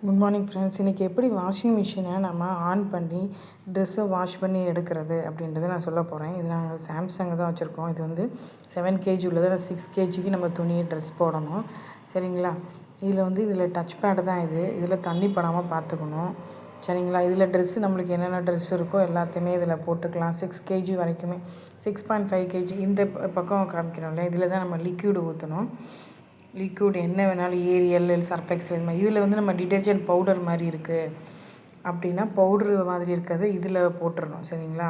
Good morning friends. இன்றைக்கி எப்படி washing மிஷினை நம்ம ஆன் பண்ணி ட்ரெஸ்ஸை வாஷ் பண்ணி எடுக்கிறது அப்படின்றத நான் சொல்ல போகிறேன். இது நாங்கள் சாம்சங் தான் வச்சுருக்கோம். இது வந்து 7 கேஜி உள்ளது. 6 கேஜிக்கு நம்ம துணி ட்ரெஸ் போடணும். சரிங்களா? இதில் டச் பேடு தான் இதில் தண்ணி படாமல் பார்த்துக்கணும். சரிங்களா? இதில் ட்ரெஸ்ஸு நம்மளுக்கு என்னென்ன ட்ரெஸ் இருக்கோ எல்லாத்தையுமே இதில் போட்டுக்கலாம். 6 கேஜி வரைக்குமே 6.5 கேஜி இந்த பக்கம் காமிக்கிறோம் இல்லையா, இதில் தான் நம்ம லிக்யூடு ஊற்றணும். லிக்யூட் என்ன வேணாலும் ஏரியல், சர்ஃப் எக்ஸல் மாதிரி. இதில் வந்து நம்ம டிடர்ஜென்ட் பவுடர் மாதிரி இருக்குது அப்படின்னா பவுட்ரு மாதிரி இருக்கிறது இதில் போட்டுடணும். சரிங்களா?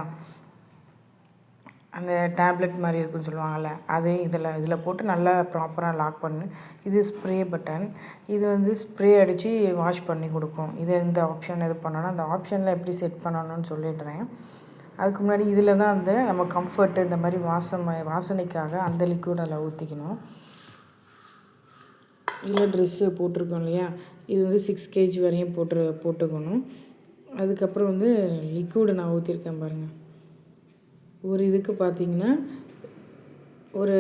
அந்த டேப்லெட் மாதிரி இருக்குன்னு சொல்லுவாங்கள்ல, அதே இதில் போட்டு நல்லா ப்ராப்பராக லாக் பண்ணு. இது ஸ்ப்ரே பட்டன். இது வந்து ஸ்ப்ரே அடித்து வாஷ் பண்ணி கொடுக்கும். இந்த ஆப்ஷன் இது பண்ணணும். அந்த ஆப்ஷனில் எப்படி செட் பண்ணணும்னு சொல்லிடுறேன். அதுக்கு முன்னாடி இதில் தான் வந்து நம்ம கம்ஃபர்ட்டு இந்த மாதிரி வாசனைக்காக அந்த லிக்யூட் அதில் ஊற்றிக்கணும். இதில் ட்ரெஸ்ஸு போட்டிருக்கோம் இல்லையா, இது வந்து 6 கேஜி வரையும் போட்டுக்கணும். அதுக்கப்புறம் வந்து லிக்யூடு நான் ஊற்றிருக்கேன் பாருங்கள். ஒரு இதுக்கு பார்த்திங்கன்னா ஒரு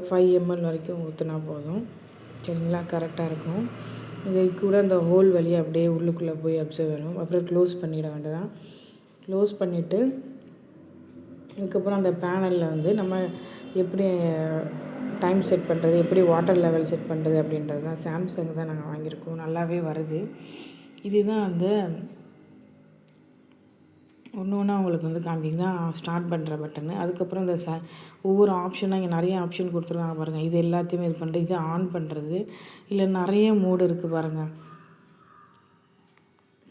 5 ml வரைக்கும் ஊற்றினா போதும். சரிங்களா? கரெக்டாக இருக்கும். இது கூட அந்த ஹோல் வழியாக அப்படியே உள்ளுக்குள்ளே போய் அப்சர்வ் ஆகும். அப்புறம் க்ளோஸ் பண்ணிட வேண்டியதான். க்ளோஸ் பண்ணிவிட்டு அதுக்கப்புறம் அந்த பேனலில் வந்து நம்ம எப்படி டைம் செட் பண்ணுறது, எப்படி வாட்டர் லெவல் செட் பண்ணுறது அப்படின்றது தான். சாம்சங் தான் நாங்கள் வாங்கியிருக்கோம். நல்லாவே வருது. இதுதான் வந்து ஒன்று ஒன்றா உங்களுக்கு வந்து காமிக்கிது தான் ஸ்டார்ட் பண்ணுற பட்டனு. அதுக்கப்புறம் இந்த ஒவ்வொரு ஆப்ஷனாக இங்கே நிறைய ஆப்ஷன் கொடுத்துருக்காங்க பாருங்கள். இது எல்லாத்தையுமே இது பண்ணுறது. இது ஆன் பண்ணுறது. இல்லை நிறைய மோடு இருக்குது பாருங்கள்.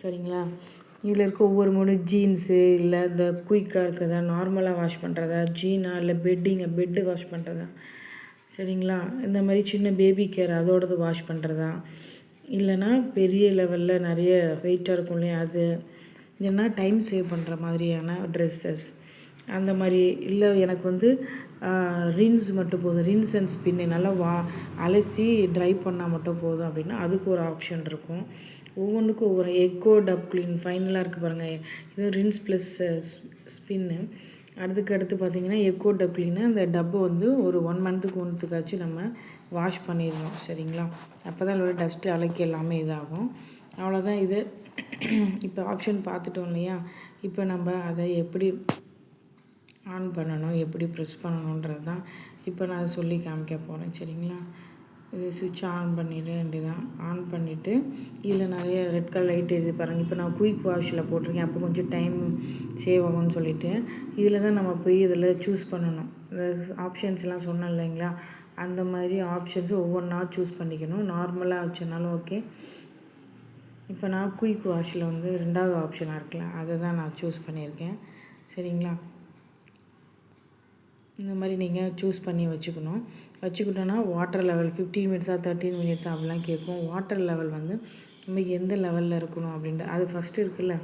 சரிங்களா? இதில் இருக்க ஒவ்வொரு மோடு ஜீன்ஸு, இல்லை இந்த குயிக்காக இருக்கிறதா, நார்மலாக வாஷ் பண்ணுறதா, ஜீனா, இல்லை பெட்டு வாஷ் பண்ணுறதா. சரிங்களா? இந்த மாதிரி சின்ன பேபி கேர் அதோடது வாஷ் பண்ணுறதா, இல்லைன்னா பெரிய லெவலில் நிறைய வெயிட்டாக இருக்கும் இல்லையா அது, இல்லைன்னா டைம் சேவ் பண்ணுற மாதிரியான ட்ரெஸ்ஸஸ் அந்த மாதிரி. இல்லை எனக்கு வந்து ரின்ஸ் மட்டும் போதும், ரின்ஸ் அண்ட் ஸ்பின்னு நல்லா அலசி ட்ரை பண்ணால் மட்டும் போதும் அப்படின்னா அதுக்கு ஒரு ஆப்ஷன் இருக்கும். ஒவ்வொன்றுக்கும் ஒவ்வொரு எக்கோ டப் க்ளீன் ஃபைனலாக இருக்குது பாருங்கள். இது ரின்ஸ் ப்ளஸ் ஸ்பின்னு. அடுத்து பார்த்திங்கன்னா எக்கோ டப் க்ளீனு. அந்த டப்பை வந்து ஒரு 1 மந்த்துக்கு ஒன்றுத்துக்காச்சும் நம்ம வாஷ் பண்ணிடணும். சரிங்களா? அப்போ தான் அதோட டஸ்ட்டு அழுக்கு எல்லாமே இதாகும். அவ்வளோதான் இது. இப்போ ஆப்ஷன் பார்த்துட்டோம் இல்லையா, இப்போ நம்ம அதை எப்படி ஆன் பண்ணணும், எப்படி ப்ரெஸ் பண்ணணுன்றது தான் இப்போ நான் அதை சொல்லி காமிக்க போகிறேன். சரிங்களா? இது சுவிட்ச் ஆன் பண்ணிட வேண்டியதான். ஆன் பண்ணிவிட்டு இதில் நிறைய ரெட் கலர் லைட் எரியுது பாருங்கள். இப்போ நான் குயிக் வாஷில் போட்டிருக்கேன். அப்போ கொஞ்சம் டைம் சேவ் ஆகும்னு சொல்லிவிட்டு இதில் தான் நம்ம போய் இதில் சூஸ் பண்ணணும். இந்த ஆப்ஷன்ஸ்லாம் சொன்னேன் இல்லைங்களா, அந்த மாதிரி ஆப்ஷன்ஸு ஒவ்வொன்றா சூஸ் பண்ணிக்கணும். நார்மலாக வச்சனாலும் ஓகே. இப்போ நான் குயிக் வாஷில் வந்து 2வது ஆப்ஷனாக இருக்குல்ல, அதை தான் நான் சூஸ் பண்ணியிருக்கேன். சரிங்களா? இந்த மாதிரி நீங்கள் சூஸ் பண்ணி வச்சுக்கிட்டோன்னா வாட்டர் லெவல் 15 மினிட்ஸா 13 மினிட்ஸா அப்படிலாம் கேட்கும். வாட்டர் லெவல் வந்து நமக்கு எந்த லெவலில் இருக்கணும் அப்படின்ட்டு அது ஃபஸ்ட்டு இருக்குல்ல,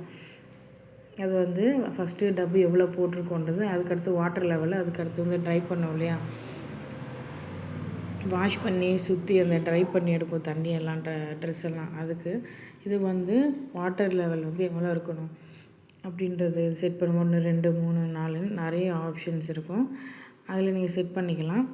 அது வந்து ஃபஸ்ட்டு டப்பு எவ்வளோ போட்டிருக்கோன்றது, அதுக்கடுத்து வாட்டர் லெவலு, அதுக்கடுத்து வந்து ட்ரை பண்ணோம் இல்லையா, வாஷ் பண்ணி சுற்றி அந்த ட்ரை பண்ணி எடுக்கும் தண்ணியெல்லாம் ட்ரெஸ் எல்லாம். அதுக்கு இது வந்து வாட்டர் லெவல் வந்து எவ்வளோ இருக்கணும் அப்படின்றது செட் பண்ணுவோம். 1 2 3 4 நிறைய ஆப்ஷன்ஸ் இருக்கும். அதில் நீங்கள் செட் பண்ணிக்கலாம்.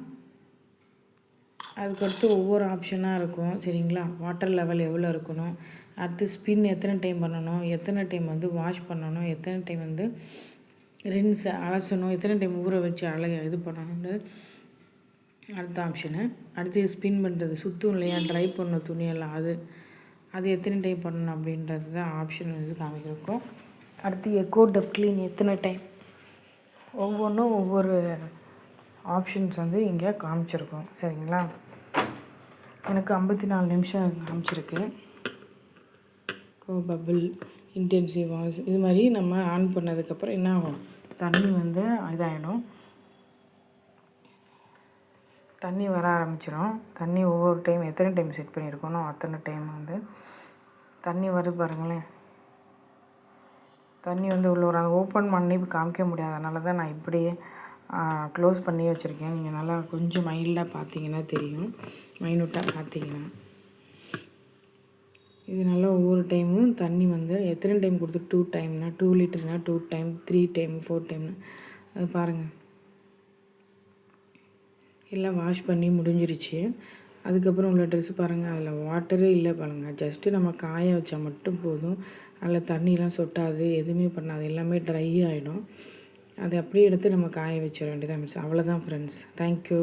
அதுக்கடுத்து ஒவ்வொரு ஆப்ஷனாக இருக்கும். சரிங்களா? வாட்டர் லெவல் எவ்வளோ இருக்கணும், அடுத்து ஸ்பின் எத்தனை டைம் பண்ணணும், எத்தனை டைம் வந்து வாஷ் பண்ணணும், எத்தனை டைம் வந்து ரின்ஸ் அலசணும், எத்தனை டைம் ஊற வச்சு இது பண்ணணுன்றது அடுத்த ஆப்ஷனு. அடுத்து ஸ்பின் பண்ணுறது, சுற்றும் இல்லையா, ட்ரை பண்ணணும் துணியெல்லாம், அது எத்தனை டைம் பண்ணணும் அப்படின்றது தான் ஆப்ஷன் வந்து காமிக்கிறோம். அடுத்து எக்கோ டப் க்ளீன் எத்தனை டைம், ஒவ்வொன்றும் ஒவ்வொரு ஆப்ஷன்ஸ் வந்து இங்கே காமிச்சிருக்கோம். சரிங்களா? எனக்கு 54 நிமிஷம் காமிச்சிருக்கு. பபிள், இன்டென்சிவ் வாஷ் இது மாதிரி நம்ம ஆன் பண்ணதுக்கப்புறம் என்ன ஆகும், தண்ணி வந்து இதாகிடும், தண்ணி வர ஆரம்பிச்சிடும். தண்ணி ஒவ்வொரு டைம் எத்தனை டைம் செட் பண்ணியிருக்கோனோ அத்தனை டைம் வந்து தண்ணி வருது பாருங்களேன். தண்ணி வந்து உள்ள ஒரு ஓப்பன் பண்ணி காமிக்க முடியாது, அதனால தான் நான் இப்படியே க்ளோஸ் பண்ணி வச்சுருக்கேன். நீங்கள் நல்லா கொஞ்சம் மைல்டாக பார்த்தீங்கன்னா தெரியும், மைனூட்டாக பார்த்தீங்கன்னா. இது நல்லா ஒவ்வொரு டைமும் தண்ணி வந்து எத்தனை டைம் கொடுத்து 2 டைம்னா 2 லிட்டர்னா 2 டைம், 3 டைம், 4 டைம்னு அது பாருங்கள். எல்லாம் வாஷ் பண்ணி முடிஞ்சிருச்சு. அதுக்கப்புறம் உள்ள ட்ரெஸ்ஸு பாருங்கள், அதில் வாட்டரே இல்லை பாருங்கள். ஜஸ்ட்டு நம்ம காய வச்சா மட்டும் போதும். அதில் தண்ணிலாம் சொட்டாது, எதுவுமே பண்ணாது, எல்லாமே ட்ரை ஆகிடும். அதை அப்படியே எடுத்து நம்ம காய வச்சிட வேண்டியதான் ஃப்ரெண்ட்ஸ். அவ்வளோதான் ஃப்ரெண்ட்ஸ். தேங்க்யூ.